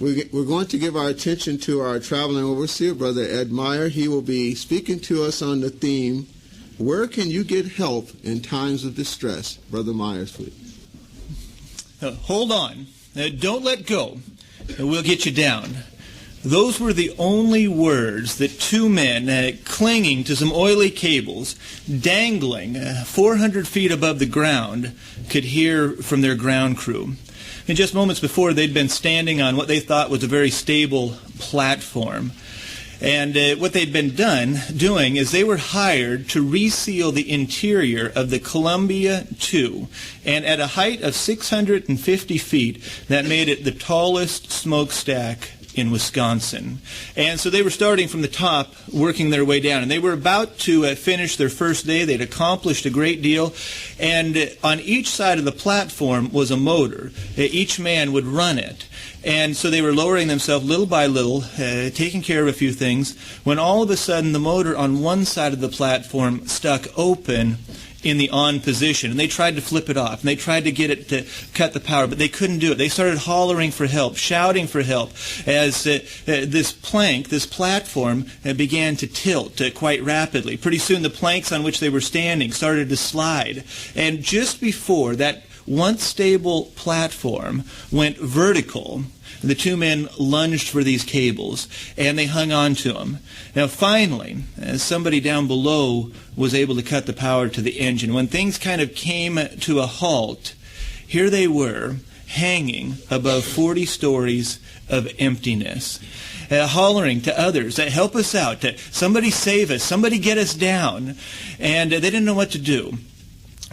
We're going to give our attention to our traveling overseer, Brother Ed Meir. He will be speaking to us on the theme, where can you get help in times of distress? Brother Meir, please. Hold on. Don't let go. We'll get you down. Those were the only words that two men clinging to some oily cables, dangling 400 feet above the ground, could hear from their ground crew. And just moments before, they'd been standing on what they thought was a very stable platform. And what they'd been doing is they were hired to reseal the interior of the Columbia 2. And at a height of 650 feet, that made it the tallest smokestack in Wisconsin. And so they were starting from the top, working their way down. And they were about to finish their first day. They'd accomplished a great deal. And on each side of the platform was a motor. Each man would run it. And so they were lowering themselves little by little, taking care of a few things, when all of a sudden the motor on one side of the platform stuck open in the on position, and they tried to flip it off, and they tried to get it to cut the power, but they couldn't do it. They started hollering for help, shouting for help, as this platform began to tilt quite rapidly. Pretty soon the planks on which they were standing started to slide, and just before that once stable platform went vertical, the two men lunged for these cables, and they hung on to them. Now, finally, somebody down below was able to cut the power to the engine. When things kind of came to a halt, here they were, hanging above 40 stories of emptiness, hollering to others, help us out, somebody save us, somebody get us down. And they didn't know what to do.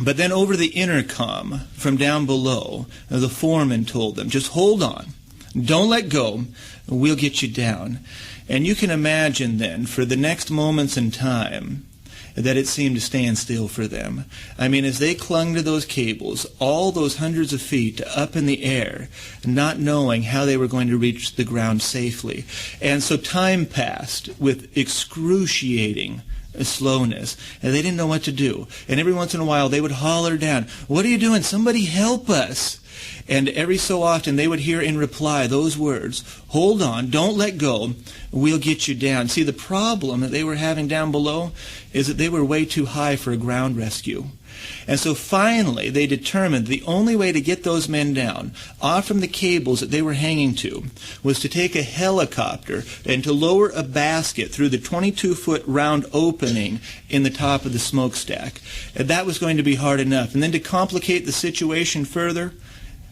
But then over the intercom from down below, the foreman told them, just hold on. Don't let go. We'll get you down. And you can imagine then, for the next moments in time, that it seemed to stand still for them. I mean, as they clung to those cables, all those hundreds of feet up in the air, not knowing how they were going to reach the ground safely. And so time passed with excruciating slowness, and they didn't know what to do. And every once in a while, they would holler down, "What are you doing? Somebody help us!" And every so often they would hear in reply those words, "Hold on, don't let go, we'll get you down." See, the problem that they were having down below is that they were way too high for a ground rescue. And so finally they determined the only way to get those men down off from the cables that they were hanging to was to take a helicopter and to lower a basket through the 22-foot round opening in the top of the smokestack. And that was going to be hard enough. And then to complicate the situation further,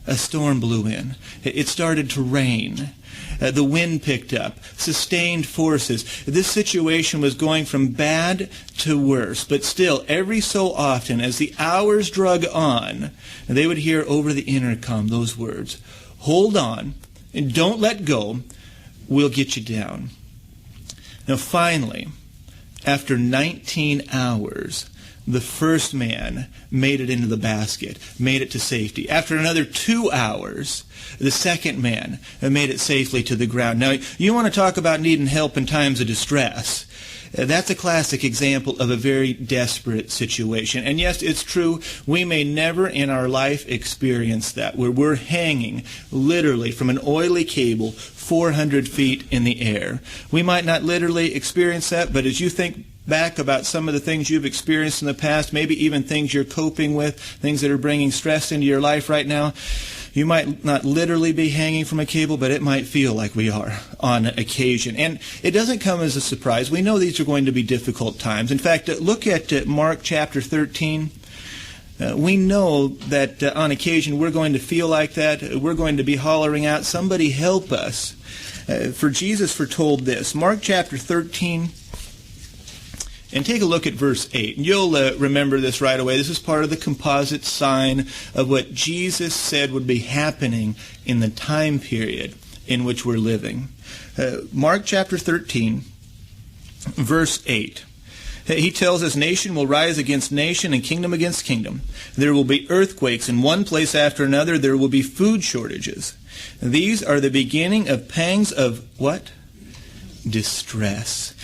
a storm blew in. It started to rain. The wind picked up, sustained forces. This situation was going from bad to worse. But still, every so often, as the hours drug on, they would hear over the intercom those words, "Hold on, and don't let go. We'll get you down." Now finally, after 19 hours, the first man made it into the basket, made it to safety. After another 2 hours, the second man made it safely to the ground. Now, you want to talk about needing help in times of distress. That's a classic example of a very desperate situation. And yes, it's true, we may never in our life experience that, where we're hanging literally from an oily cable 400 feet in the air. We might not literally experience that, but as you think back about some of the things you've experienced in the past, maybe even things you're coping with, things that are bringing stress into your life right now, you might not literally be hanging from a cable, but it might feel like we are on occasion. And it doesn't come as a surprise. We know these are going to be difficult times. In fact, look at Mark chapter 13. We know that on occasion we're going to feel like that. We're going to be hollering out, "Somebody help us." For Jesus foretold this. Mark chapter 13. And take a look at verse 8. And you'll remember this right away. This is part of the composite sign of what Jesus said would be happening in the time period in which we're living. Mark chapter 13, verse 8. He tells us, "Nation will rise against nation and kingdom against kingdom. There will be earthquakes in one place after another. There will be food shortages. These are the beginning of pangs of" what? Distress.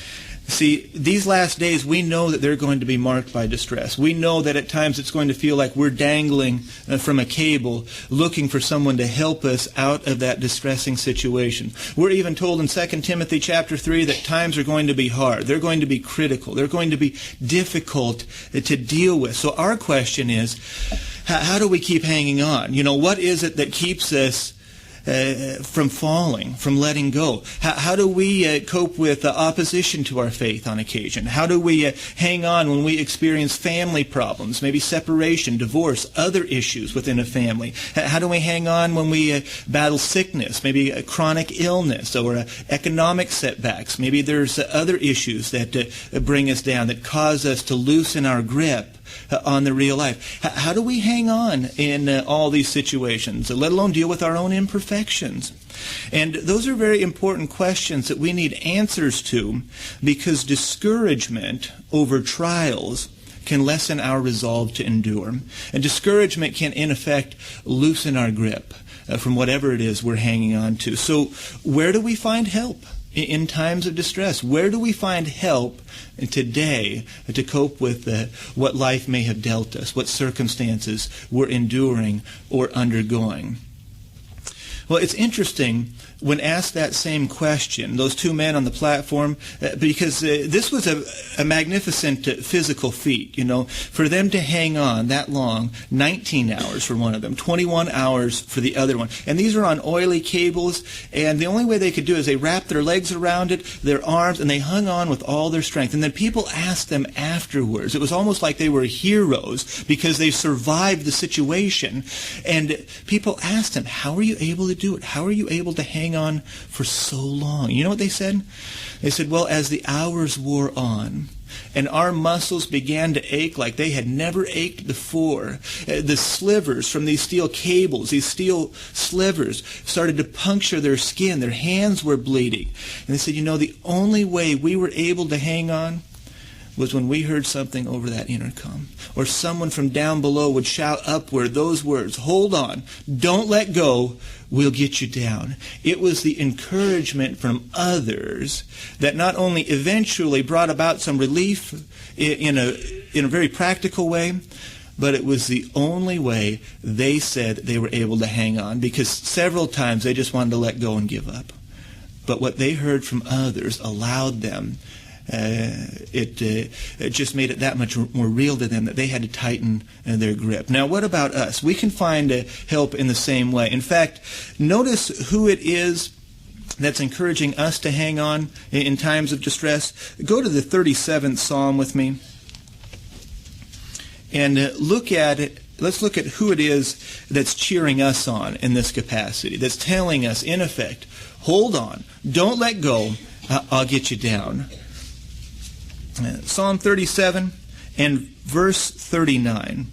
See, these last days, we know that they're going to be marked by distress. We know that at times it's going to feel like we're dangling from a cable, looking for someone to help us out of that distressing situation. We're even told in 2 Timothy chapter 3 that times are going to be hard. They're going to be critical. They're going to be difficult to deal with. So our question is, how do we keep hanging on? What is it that keeps us from falling, from letting go? How do we cope with opposition to our faith on occasion? How do we hang on when we experience family problems, maybe separation, divorce, other issues within a family? How do we hang on when we battle sickness, maybe a chronic illness or economic setbacks? Maybe there's other issues that bring us down, that cause us to loosen our grip on the real life. How do we hang on in all these situations, let alone deal with our own imperfections? And those are very important questions that we need answers to, because discouragement over trials can lessen our resolve to endure. And discouragement can, in effect, loosen our grip from whatever it is we're hanging on to. So where do we find help in times of distress? Where do we find help today to cope with what life may have dealt us, what circumstances we're enduring or undergoing? Well, it's interesting when asked that same question, those two men on the platform, because this was a magnificent physical feat, for them to hang on that long, 19 hours for one of them, 21 hours for the other one. And these are on oily cables, and the only way they could do is they wrapped their legs around it, their arms, and they hung on with all their strength. And then people asked them afterwards. It was almost like they were heroes because they survived the situation. And people asked them, how are you able to do it? How are you able to hang on for so long? You know what they said? They said, well, as the hours wore on and our muscles began to ache like they had never ached before, the slivers from these steel cables, these steel slivers, started to puncture their skin. Their hands were bleeding. And they said, the only way we were able to hang on was when we heard something over that intercom, or someone from down below would shout upward those words, hold on, don't let go, we'll get you down. It was the encouragement from others that not only eventually brought about some relief in a very practical way, but it was the only way they said they were able to hang on, because several times they just wanted to let go and give up. But what they heard from others allowed them, it just made it that much more real to them that they had to tighten their grip. Now, what about us? We can find help in the same way. In fact, notice who it is that's encouraging us to hang on in times of distress. Go to the 37th Psalm with me and look at it. Let's look at who it is that's cheering us on in this capacity, that's telling us, in effect, hold on, don't let go, I'll get you down. Psalm 37 and verse 39.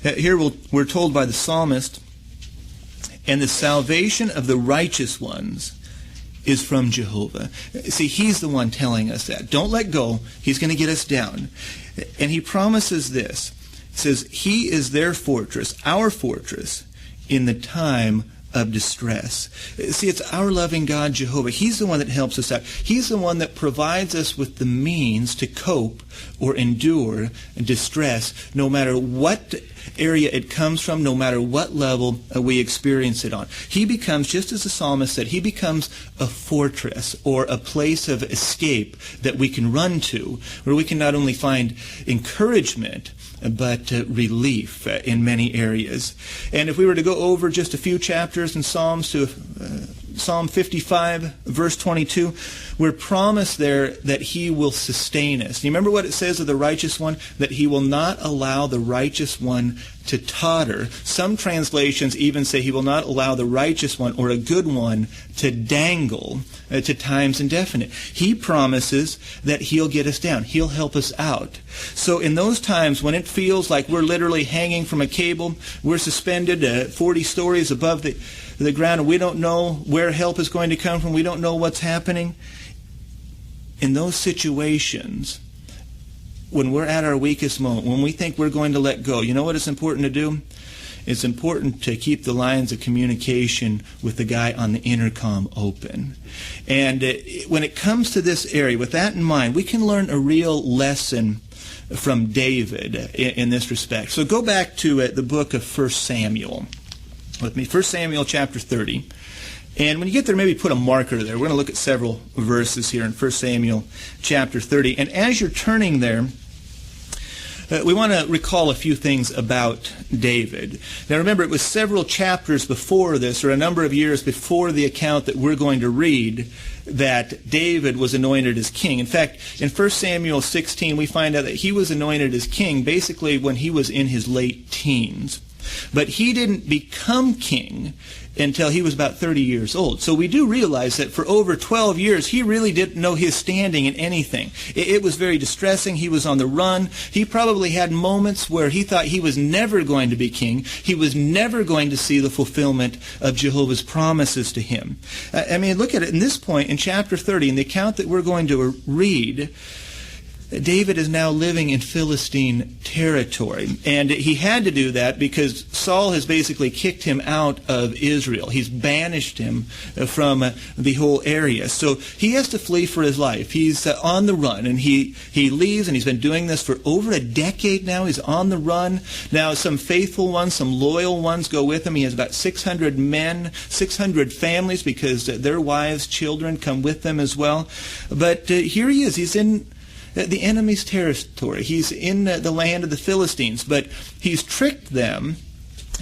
Here we're told by the psalmist, and the salvation of the righteous ones is from Jehovah. See, he's the one telling us that. Don't let go. He's going to get us down. And he promises this. He says, he is their fortress, our fortress, in the time of distress. See, it's our loving God, Jehovah. He's the one that helps us out. He's the one that provides us with the means to cope or endure distress, no matter what area it comes from, no matter what level we experience it on. He becomes, just as the psalmist said, he becomes a fortress or a place of escape that we can run to, where we can not only find encouragement, but relief in many areas. And if we were to go over just a few chapters in Psalms to Psalm 55, verse 22, we're promised there that he will sustain us. You remember what it says of the righteous one? That he will not allow the righteous one to totter. Some translations even say he will not allow the righteous one or a good one to dangle to times indefinite. He promises that he'll get us down. He'll help us out. So in those times when it feels like we're literally hanging from a cable, we're suspended 40 stories above the ground, and we don't know where help is going to come from, we don't know what's happening, in those situations, when we're at our weakest moment, when we think we're going to let go, you know what it's important to do? it's important to keep the lines of communication with the guy on the intercom open. And when it comes to this area, with that in mind, we can learn a real lesson from David in this respect. So go back to the book of 1 Samuel with me, 1 Samuel chapter 30. And when you get there, maybe put a marker there. We're going to look at several verses here in 1 Samuel chapter 30. And as you're turning there, we want to recall a few things about David. Now remember, it was several chapters before this, or a number of years before the account that we're going to read, that David was anointed as king. In fact, in 1 Samuel 16, we find out that he was anointed as king basically when he was in his late teens. But he didn't become king until he was about 30 years old. So we do realize that for over 12 years, he really didn't know his standing in anything. It was very distressing. He was on the run. He probably had moments where he thought he was never going to be king. He was never going to see the fulfillment of Jehovah's promises to him. I mean, look at it in this point in chapter 30, in the account that we're going to read. David is now living in Philistine territory. And he had to do that because Saul has basically kicked him out of Israel. He's banished him from the whole area. So he has to flee for his life. He's on the run, and he leaves, and he's been doing this for over a decade now. He's on the run. Now, some faithful ones, some loyal ones go with him. He has about 600 men, 600 families, because their wives, children come with them as well. But here he is. He's in the enemy's territory. He's in the land of the Philistines, but he's tricked them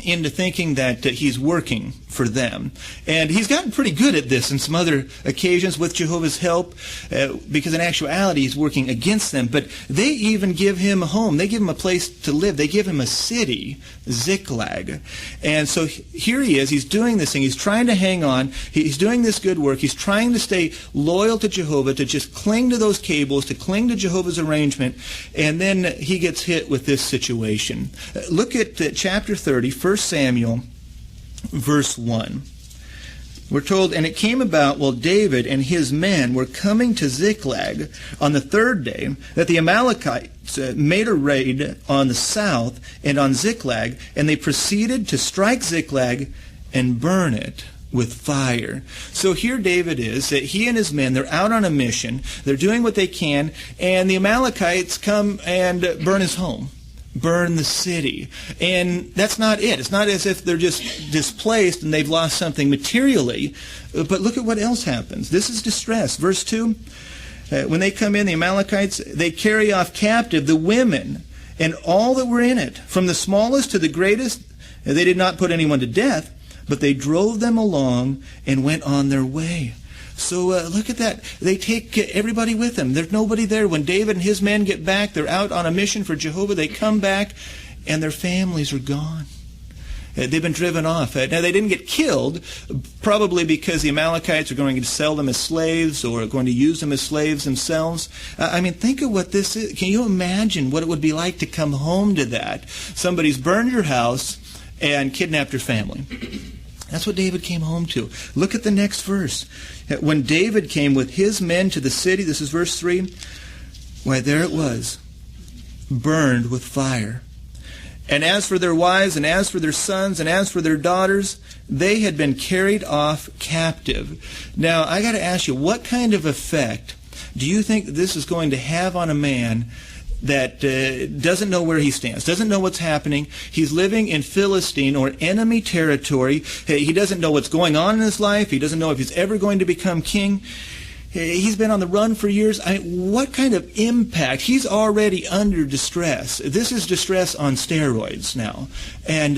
into thinking that he's working for them. And he's gotten pretty good at this in some other occasions with Jehovah's help, because in actuality he's working against them. But they even give him a home. They give him a place to live. They give him a city, Ziklag. And so here he is. He's doing this thing. He's trying to hang on. He's doing this good work. He's trying to stay loyal to Jehovah, to just cling to those cables, to cling to Jehovah's arrangement. And then he gets hit with this situation. Look at chapter 30, 1 Samuel, verse 1. We're told, and it came about while David and his men were coming to Ziklag on the third day, that the Amalekites made a raid on the south and on Ziklag, and they proceeded to strike Ziklag and burn it with fire. So here David is, that he and his men, they're out on a mission, they're doing what they can, and the Amalekites come and burn his home. Burn the city. And that's not it. It's not as if they're just displaced and they've lost something materially. But look at what else happens. This is distress. Verse 2, when they come in, the Amalekites, they carry off captive the women and all that were in it, from the smallest to the greatest. They did not put anyone to death, but they drove them along and went on their way. So look at that. They take everybody with them. There's nobody there. When David and his men get back, they're out on a mission for Jehovah. They come back, and their families are gone. They've been driven off. Now, they didn't get killed, probably because the Amalekites are going to sell them as slaves or going to use them as slaves themselves. I mean, think of what this is. Can you imagine what it would be like to come home to that? Somebody's burned your house and kidnapped your family. That's what David came home to. Look at the next verse. When David came with his men to the city, this is verse 3, why, there it was, burned with fire. And as for their wives, and as for their sons, and as for their daughters, they had been carried off captive. Now, I got to ask you, what kind of effect do you think this is going to have on a man that doesn't know where he stands, doesn't know what's happening? He's living in Philistine or enemy territory. He doesn't know what's going on in his life. He doesn't know if he's ever going to become king. He's been on the run for years. What kind of impact? He's already under distress. This is distress on steroids now. And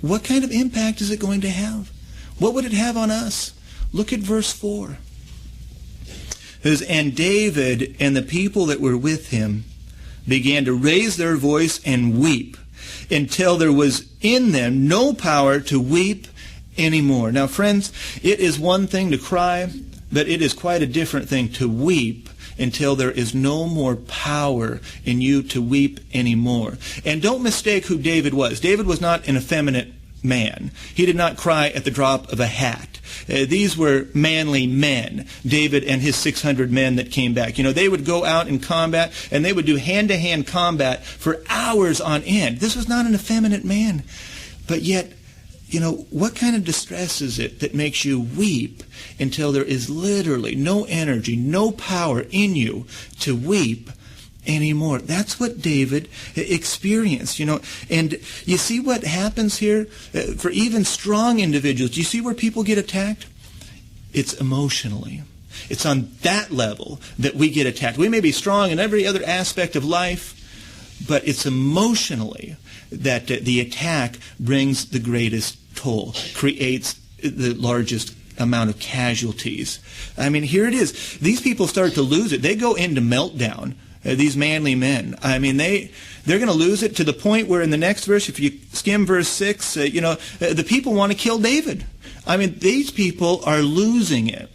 what kind of impact is it going to have? What would it have on us? Look at verse 4. It says, and David and the people that were with him began to raise their voice and weep until there was in them no power to weep anymore. Now, friends, it is one thing to cry, but it is quite a different thing to weep until there is no more power in you to weep anymore. And don't mistake who David was. David was not an effeminate man. He did not cry at the drop of a hat. These were manly men, David and his 600 men that came back. You know, they would go out in combat, and they would do hand-to-hand combat for hours on end. This was not an effeminate man. But yet, what kind of distress is it that makes you weep until there is literally no energy, no power in you to weep anymore? That's what David experienced, And you see what happens here? For even strong individuals, do you see where people get attacked? It's emotionally. It's on that level that we get attacked. We may be strong in every other aspect of life, but it's emotionally that the attack brings the greatest toll, creates the largest amount of casualties. I mean, here it is. These people start to lose it. They go into meltdown, these manly men. I mean, they're going to lose it to the point where in the next verse, if you skim verse 6, the people want to kill David. I mean, these people are losing it.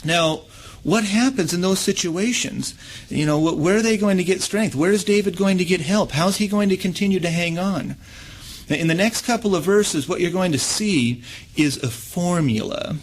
Now, what happens in those situations? Where are they going to get strength? Where is David going to get help? How is he going to continue to hang on? In the next couple of verses, what you're going to see is a formula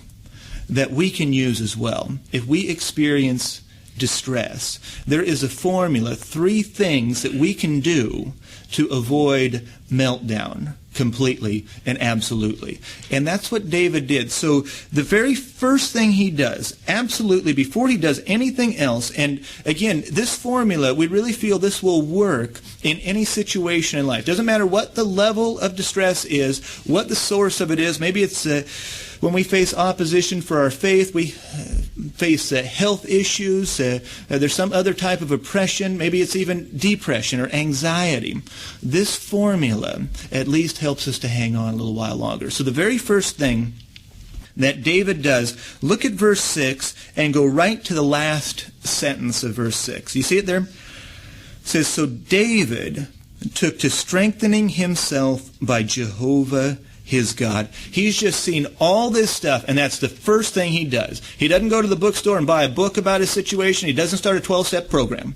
that we can use as well. If we experience distress, there is a formula, 3 things that we can do to avoid meltdown completely and absolutely. And that's what David did. So the very first thing he does, absolutely, before he does anything else, and again, this formula, we really feel this will work in any situation in life. Doesn't matter what the level of distress is, what the source of it is. Maybe it's when we face opposition for our faith, we face health issues, there's some other type of oppression, maybe it's even depression or anxiety. This formula at least helps us to hang on a little while longer. So the very first thing that David does, look at verse 6 and go right to the last sentence of verse 6. You see it there? It says, so David took to strengthening himself by Jehovah his God. He's just seen all this stuff, and that's the first thing he does. He doesn't go to the bookstore and buy a book about his situation. He doesn't start a 12-step program.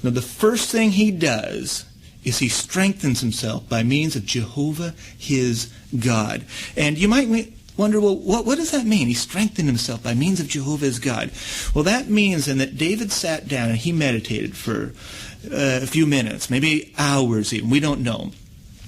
No, the first thing he does is he strengthens himself by means of Jehovah his God. And you might wonder, well, what does that mean? He strengthened himself by means of Jehovah his God. Well, that means then that David sat down and he meditated for a few minutes, maybe hours even. We don't know.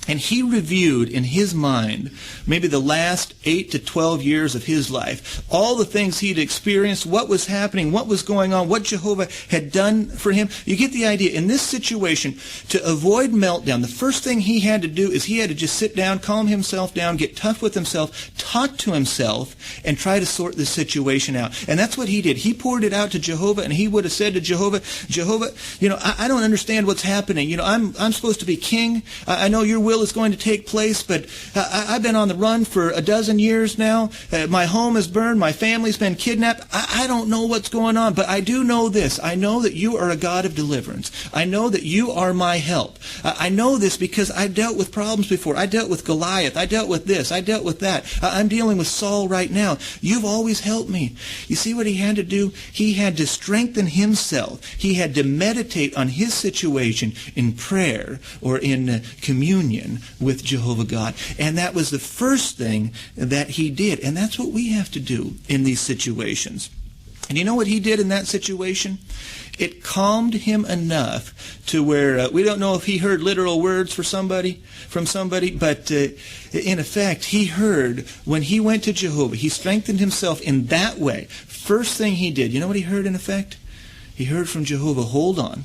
And he reviewed in his mind maybe the last 8 to 12 years of his life, all the things he'd experienced, what was happening, what was going on, what Jehovah had done for him. You get the idea. In this situation, to avoid meltdown, the first thing he had to do is he had to just sit down, calm himself down, get tough with himself, talk to himself, and try to sort this situation out. And that's what he did. He poured it out to Jehovah, and he would have said to Jehovah, I don't understand what's happening. I'm supposed to be king. I know your will is going to take place, but I've been on the run for a dozen years now. My home is burned. My family's been kidnapped. I don't know what's going on, but I do know this. I know that you are a God of deliverance. I know that you are my help. I know this because I dealt with problems before. I dealt with Goliath. I dealt with this. I dealt with that. I'm dealing with Saul right now. You've always helped me. You see what he had to do? He had to strengthen himself. He had to meditate on his situation in prayer or in communion with Jehovah God. And that was the first thing that he did. And that's what we have to do in these situations. And you know what he did in that situation? It calmed him enough to where we don't know if he heard literal words from somebody, but in effect, he heard when he went to Jehovah, he strengthened himself in that way. First thing he did, you know what he heard in effect? He heard from Jehovah, hold on,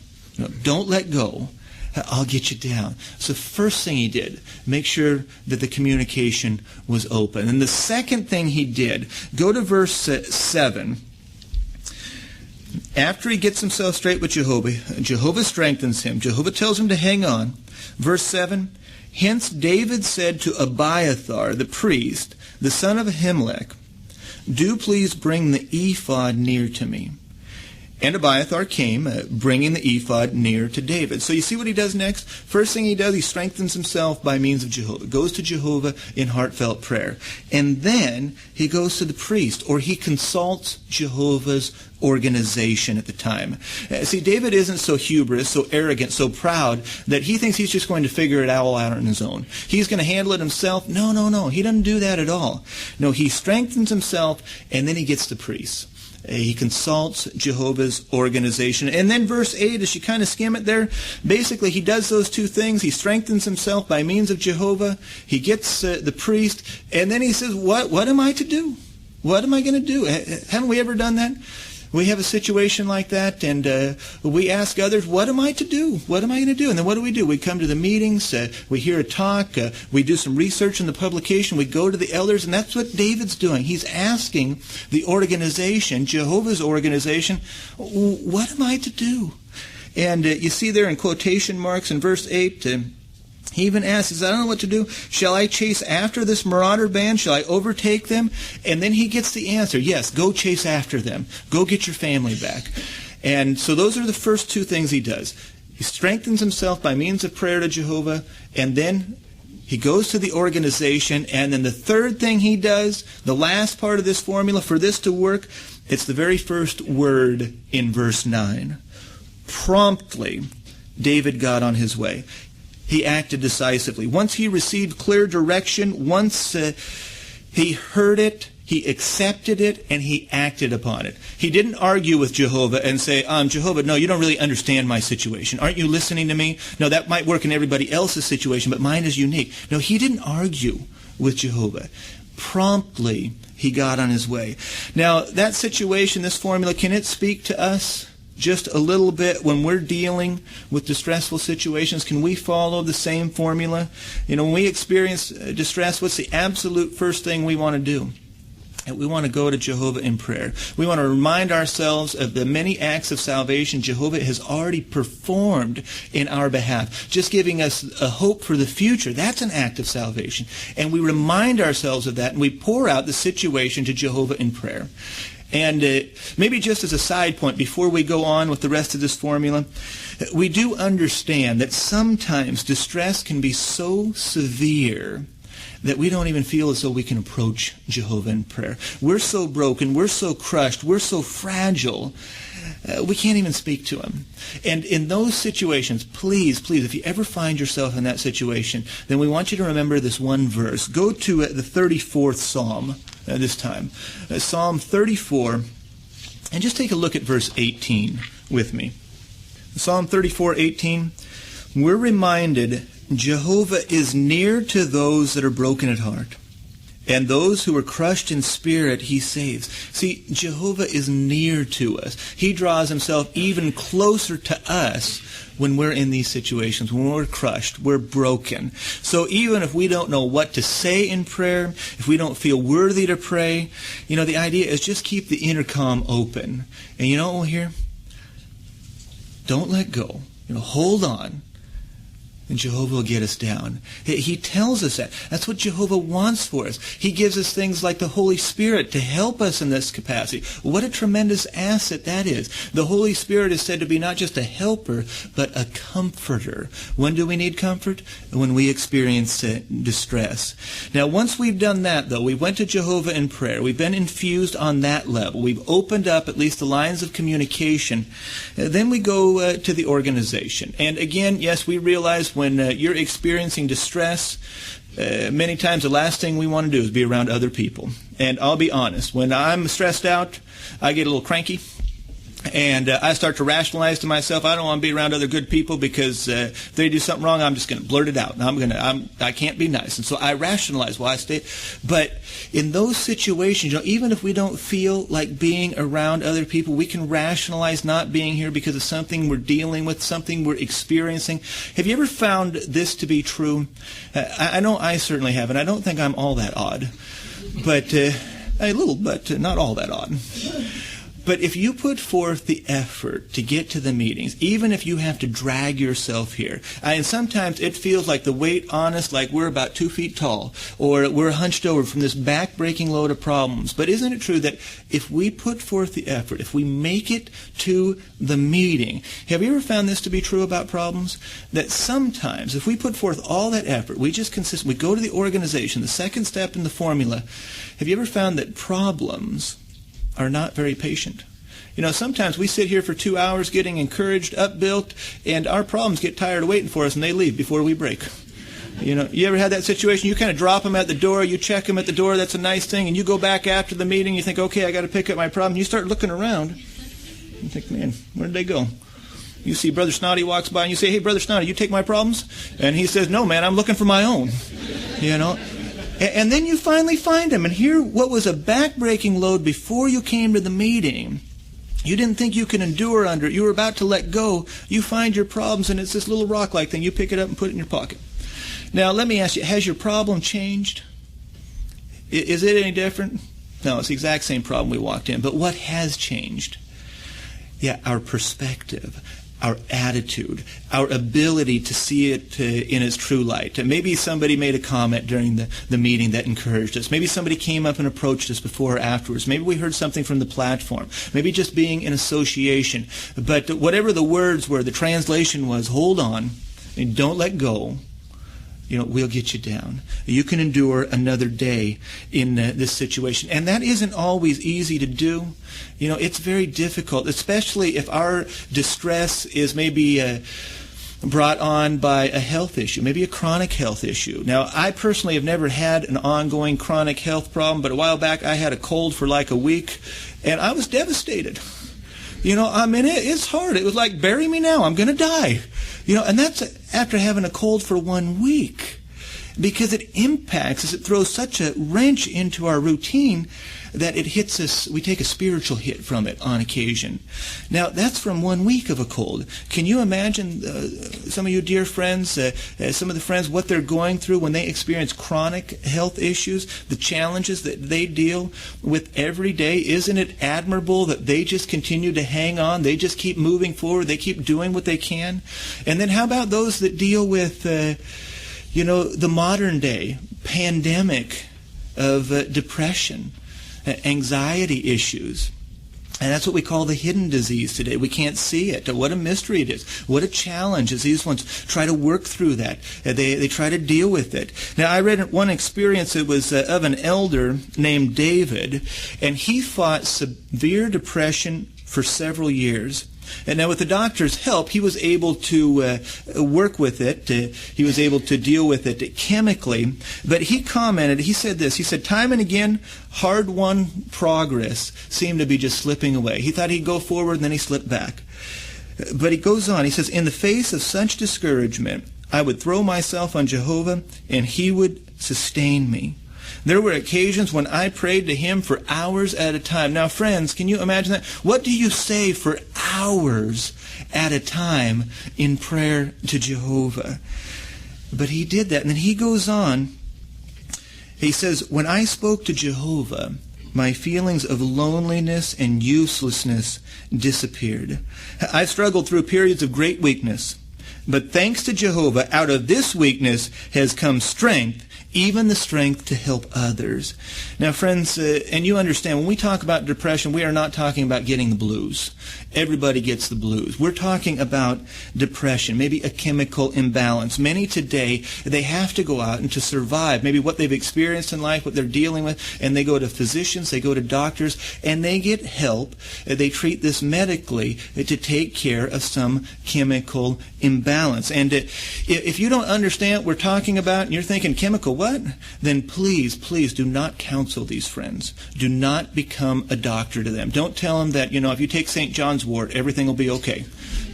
don't let go. I'll get you down. So first thing he did, make sure that the communication was open. And the second thing he did, go to verse 7. After he gets himself straight with Jehovah, Jehovah strengthens him. Jehovah tells him to hang on. Verse 7, hence David said to Abiathar, the priest, the son of Ahimelech, do please bring the ephod near to me. And Abiathar came, bringing the ephod near to David. So you see what he does next? First thing he does, he strengthens himself by means of Jehovah. Goes to Jehovah in heartfelt prayer. And then he goes to the priest, or he consults Jehovah's organization at the time. See, David isn't so hubris, so arrogant, so proud that he thinks he's just going to figure it all out on his own. He's going to handle it himself. No. He doesn't do that at all. No, he strengthens himself, and then he gets the priests. He consults Jehovah's organization. And then verse 8, as you kind of skim it there, basically he does those two things. He strengthens himself by means of Jehovah. He gets the priest. And then he says, what am I to do? What am I going to do? Haven't we ever done that? We have a situation like that, and we ask others, what am I to do? What am I going to do? And then what do? We come to the meetings, we hear a talk, we do some research in the publication, we go to the elders, and that's what David's doing. He's asking the organization, Jehovah's organization, what am I to do? And you see there in quotation marks in verse 8, he even asks, I don't know what to do. Shall I chase after this marauder band? Shall I overtake them? And then he gets the answer. Yes, go chase after them. Go get your family back. And so those are the first two things he does. He strengthens himself by means of prayer to Jehovah, and then he goes to the organization, and then the third thing he does, the last part of this formula for this to work, it's the very first word in verse 9. Promptly, David got on his way. He acted decisively. Once he received clear direction, once he heard it, he accepted it, and he acted upon it. He didn't argue with Jehovah and say, Jehovah, no, you don't really understand my situation. Aren't you listening to me? No, that might work in everybody else's situation, but mine is unique. No, he didn't argue with Jehovah. Promptly, he got on his way. Now, that situation, this formula, can it speak to us? Just a little bit when we're dealing with distressful situations? Can we follow the same formula? When we experience distress, what's the absolute first thing we want to do? We want to go to Jehovah in prayer. We want to remind ourselves of the many acts of salvation Jehovah has already performed in our behalf, just giving us a hope for the future. That's an act of salvation. And we remind ourselves of that, and we pour out the situation to Jehovah in prayer. And maybe just as a side point, before we go on with the rest of this formula, we do understand that sometimes distress can be so severe that we don't even feel as though we can approach Jehovah in prayer. We're so broken, we're so crushed, we're so fragile, we can't even speak to him. And in those situations, please, if you ever find yourself in that situation, then we want you to remember this one verse. Go to the 34th Psalm this time. Psalm 34, and just take a look at verse 18 with me. Psalm 34:18, we're reminded Jehovah is near to those that are broken at heart, and those who are crushed in spirit he saves. See, Jehovah is near to us. He draws himself even closer to us when we're in these situations, when we're crushed, we're broken. So even if we don't know what to say in prayer, if we don't feel worthy to pray, the idea is just keep the intercom open. And you know what we'll hear? Don't let go. Hold on. And Jehovah will get us down. He tells us that. That's what Jehovah wants for us. He gives us things like the Holy Spirit to help us in this capacity. What a tremendous asset that is. The Holy Spirit is said to be not just a helper, but a comforter. When do we need comfort? When we experience distress. Now, once we've done that, though, we went to Jehovah in prayer. We've been infused on that level. We've opened up at least the lines of communication. Then we go to the organization. And again, yes, we realize when you're experiencing distress, many times the last thing we want to do is be around other people. And I'll be honest, when I'm stressed out, I get a little cranky. And I start to rationalize to myself, I don't want to be around other good people because if they do something wrong, I'm just going to blurt it out. And I can't be nice. And so I rationalize while I stay. But in those situations, even if we don't feel like being around other people, we can rationalize not being here because of something we're dealing with, something we're experiencing. Have you ever found this to be true? I know I certainly have, and I don't think I'm all that odd. But a little, but not all that odd. But if you put forth the effort to get to the meetings, even if you have to drag yourself here, and sometimes it feels like the weight on us, like we're about 2 feet tall, or we're hunched over from this back-breaking load of problems. But isn't it true that if we put forth the effort, if we make it to the meeting, have you ever found this to be true about problems? That sometimes, if we put forth all that effort, we go to the organization, the second step in the formula, have you ever found that problems are not very patient? Sometimes we sit here for 2 hours getting encouraged, upbuilt, and our problems get tired of waiting for us and they leave before we break. You know, you ever had that situation? You kind of drop them at the door, you check them at the door, that's a nice thing, and you go back after the meeting, you think, okay, I got to pick up my problem. You start looking around. You think, man, where did they go? You see Brother Snotty walks by and you say, hey, Brother Snotty, you take my problems? And he says, no, man, I'm looking for my own. You know? And then you finally find him. And here, what was a back-breaking load before you came to the meeting, you didn't think you could endure under it. You were about to let go. You find your problems, and it's this little rock-like thing. You pick it up and put it in your pocket. Now, let me ask you, has your problem changed? Is it any different? No, it's the exact same problem we walked in. But what has changed? Yeah, our perspective, our attitude, our ability to see it in its true light. Maybe somebody made a comment during the meeting that encouraged us. Maybe somebody came up and approached us before or afterwards. Maybe we heard something from the platform. Maybe just being in association. But whatever the words were, the translation was, hold on and don't let go. You know, we'll get you down. You can endure another day in this situation. And that isn't always easy to do. You know, it's very difficult, especially if our distress is maybe brought on by a health issue, maybe a chronic health issue. Now, I personally have never had an ongoing chronic health problem, but a while back I had a cold for like a week, and I was devastated. You know, I mean, it's hard. It was like, bury me now. I'm going to die. You know, and that's after having a cold for 1 week. Because it impacts us. It throws such a wrench into our routine that it hits us. We take a spiritual hit from it on occasion. Now, that's from 1 week of a cold. Can you imagine some of you dear friends, some of the friends, what they're going through when they experience chronic health issues, the challenges that they deal with every day? Isn't it admirable that they just continue to hang on? They just keep moving forward. They keep doing what they can. And then how about those that deal with, the modern day pandemic of depression, anxiety issues. And that's what we call the hidden disease today. We can't see it. What a mystery it is. What a challenge as these ones try to work through that. They try to deal with it. Now, I read one experience. It was of an elder named David, and he fought severe depression for several years. And now with the doctor's help, he was able to work with it. He was able to deal with it chemically. But he commented, he said this, he said, time and again, hard-won progress seemed to be just slipping away. He thought he'd go forward, and then he slipped back. But he goes on, he says, in the face of such discouragement, I would throw myself on Jehovah, and he would sustain me. There were occasions when I prayed to him for hours at a time. Now, friends, can you imagine that? What do you say for hours at a time in prayer to Jehovah? But he did that. And then he goes on. He says, when I spoke to Jehovah, my feelings of loneliness and uselessness disappeared. I struggled through periods of great weakness. But thanks to Jehovah, out of this weakness has come strength, even the strength to help others. Now, friends, and you understand, when we talk about depression, we are not talking about getting the blues. Everybody gets the blues. We're talking about depression, maybe a chemical imbalance. Many today, they have to go out and to survive, maybe what they've experienced in life, what they're dealing with, and they go to physicians, they go to doctors, and they get help. They treat this medically to take care of some chemical imbalance. And if you don't understand what we're talking about, and you're thinking chemical what? Then please do not counsel these friends. Do not become a doctor to them. Don't tell them that, if you take St. John's wort, everything will be okay.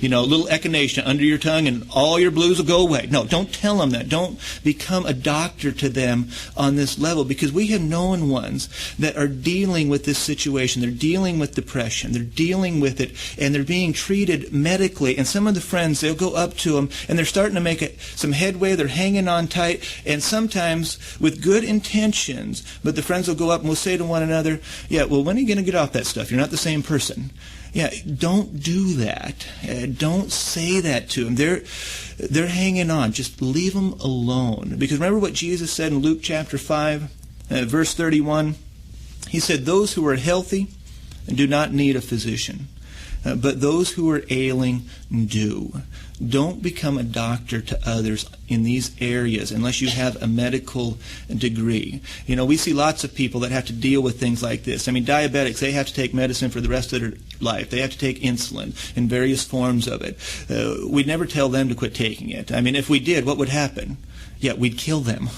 A little echinacea under your tongue and all your blues will go away. No, don't tell them that. Don't become a doctor to them on this level, because we have known ones that are dealing with this situation. They're dealing with depression. They're dealing with it, and they're being treated medically. And some of the friends, they'll go up to them, and they're starting to make some headway. They're hanging on tight, and sometimes with good intentions, but the friends will go up and will say to one another, yeah, well, when are you going to get off that stuff? You're not the same person. Yeah, don't do that. Don't say that to them. They're hanging on. Just leave them alone. Because remember what Jesus said in Luke chapter 5, verse 31? He said, those who are healthy do not need a physician, but those who are ailing do. Don't become a doctor to others in these areas unless you have a medical degree. We see lots of people that have to deal with things like this. Diabetics, they have to take medicine for the rest of their life. They have to take insulin in various forms of it. We'd never tell them to quit taking it. If we did, what would happen? yeah, we'd kill them.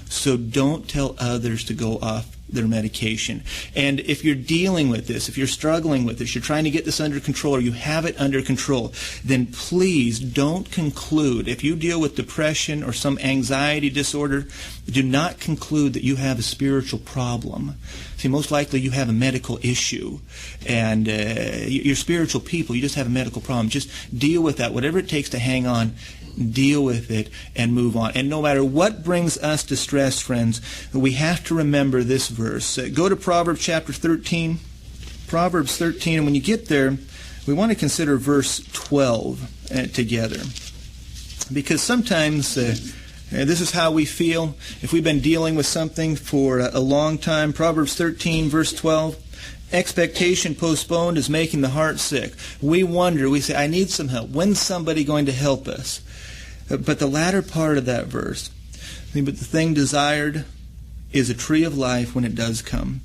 So don't tell others to go off their medication. And if you're dealing with this, if you're struggling with this, you're trying to get this under control, or you have it under control, then please don't conclude. If you deal with depression or some anxiety disorder, do not conclude that you have a spiritual problem. See, most likely you have a medical issue, and you're spiritual people. You just have a medical problem. Just deal with that. Whatever it takes to hang on, deal with it and move on. And no matter what brings us distress, friends, we have to remember this verse. Go to Proverbs chapter 13. Proverbs 13, and when you get there, we want to consider verse 12 together. Because sometimes this is how we feel if we've been dealing with something for a long time. Proverbs 13, verse 12. Expectation postponed is making the heart sick. We wonder, we say, I need some help. When's somebody going to help us? But the latter part of that verse, but the thing desired is a tree of life when it does come.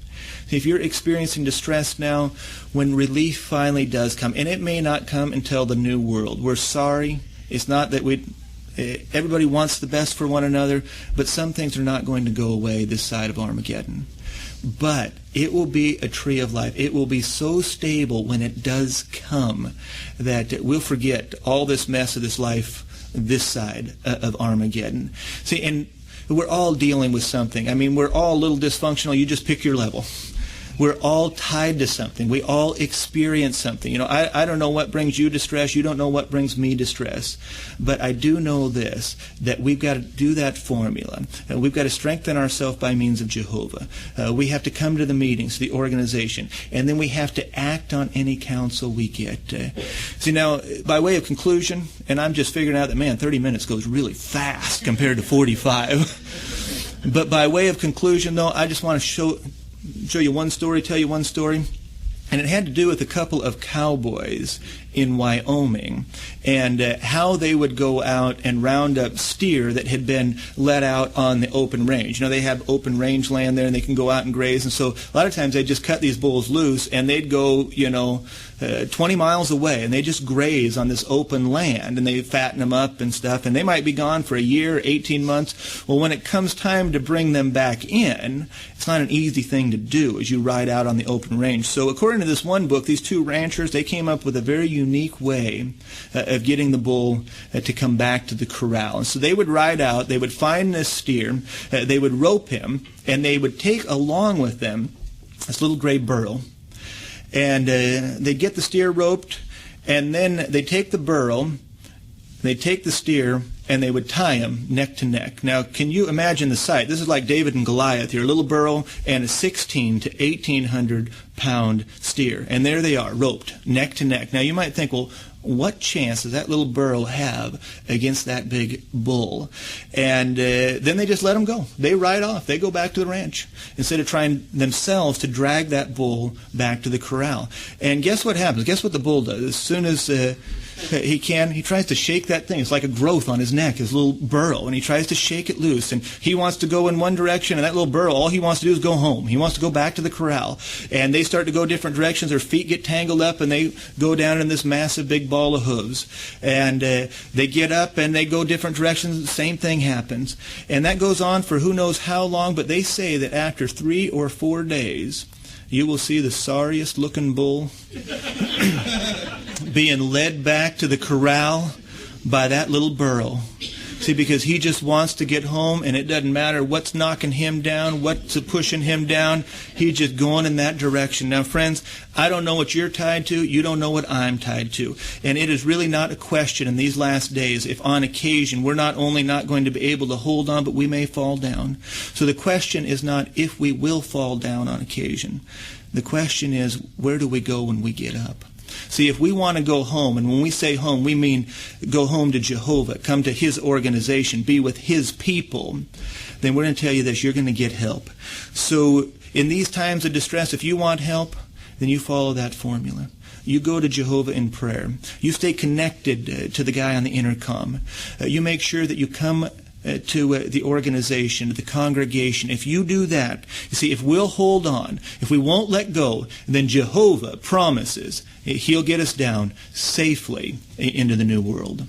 If you're experiencing distress now, when relief finally does come, and it may not come until the new world, we're sorry. It's not that everybody wants the best for one another, but some things are not going to go away this side of Armageddon. But it will be a tree of life. It will be so stable when it does come that we'll forget all this mess of this life this side of Armageddon. See, and we're all dealing with something. I mean, we're all a little dysfunctional. You just pick your level. We're all tied to something. We all experience something. You know, I don't know what brings you distress. You don't know what brings me distress. But I do know this, that we've got to do that formula. We've got to strengthen ourselves by means of Jehovah. We have to come to the meetings, the organization, and then we have to act on any counsel we get. See, now, by way of conclusion, and I'm just figuring out that, man, 30 minutes goes really fast compared to 45. But by way of conclusion, though, I just want to show you one story, tell you one story. And it had to do with a couple of cowboys in Wyoming and how they would go out and round up steer that had been let out on the open range. You know, they have open range land there and they can go out and graze. And so a lot of times they just cut these bulls loose and they'd go, 20 miles away and they just graze on this open land and they fatten them up and stuff. And they might be gone for a year, 18 months. Well, when it comes time to bring them back in, it's not an easy thing to do as you ride out on the open range. So according to this one book, these two ranchers, they came up with a very unique way of getting the bull to come back to the corral. And so they would ride out, they would find this steer, they would rope him, and they would take along with them this little gray burro. And they'd get the steer roped, and then they'd take the burro, they'd take the steer, and they would tie him neck to neck. Now, can you imagine the sight? This is like David and Goliath, your little burro and a 16 to 1,800-pound steer. And there they are, roped neck to neck. Now, you might think, well, what chance does that little burro have against that big bull? And then they just let him go. They ride off. They go back to the ranch instead of trying themselves to drag that bull back to the corral. And guess what happens? Guess what the bull does? As soon as he tries to shake that thing. It's like a growth on his neck, his little burro, and he tries to shake it loose. And he wants to go in one direction, and that little burro, all he wants to do is go home. He wants to go back to the corral. And they start to go different directions. Their feet get tangled up, and they go down in this massive big ball of hooves. And they get up, and they go different directions. The same thing happens. And that goes on for who knows how long, but they say that after 3 or 4 days, you will see the sorriest looking bull being led back to the corral by that little burro. See, because he just wants to get home, and it doesn't matter what's knocking him down, what's pushing him down. He's just going in that direction. Now, friends, I don't know what you're tied to. You don't know what I'm tied to. And it is really not a question in these last days if on occasion we're not only not going to be able to hold on, but we may fall down. So the question is not if we will fall down on occasion. The question is, where do we go when we get up? See, if we want to go home, and when we say home, we mean go home to Jehovah, come to His organization, be with His people, then we're going to tell you this, you're going to get help. So in these times of distress, if you want help, then you follow that formula. You go to Jehovah in prayer. You stay connected to the guy on the intercom. You make sure that you come to the organization, to the congregation. If you do that, you see, if we'll hold on, if we won't let go, then Jehovah promises He'll get us down safely into the new world.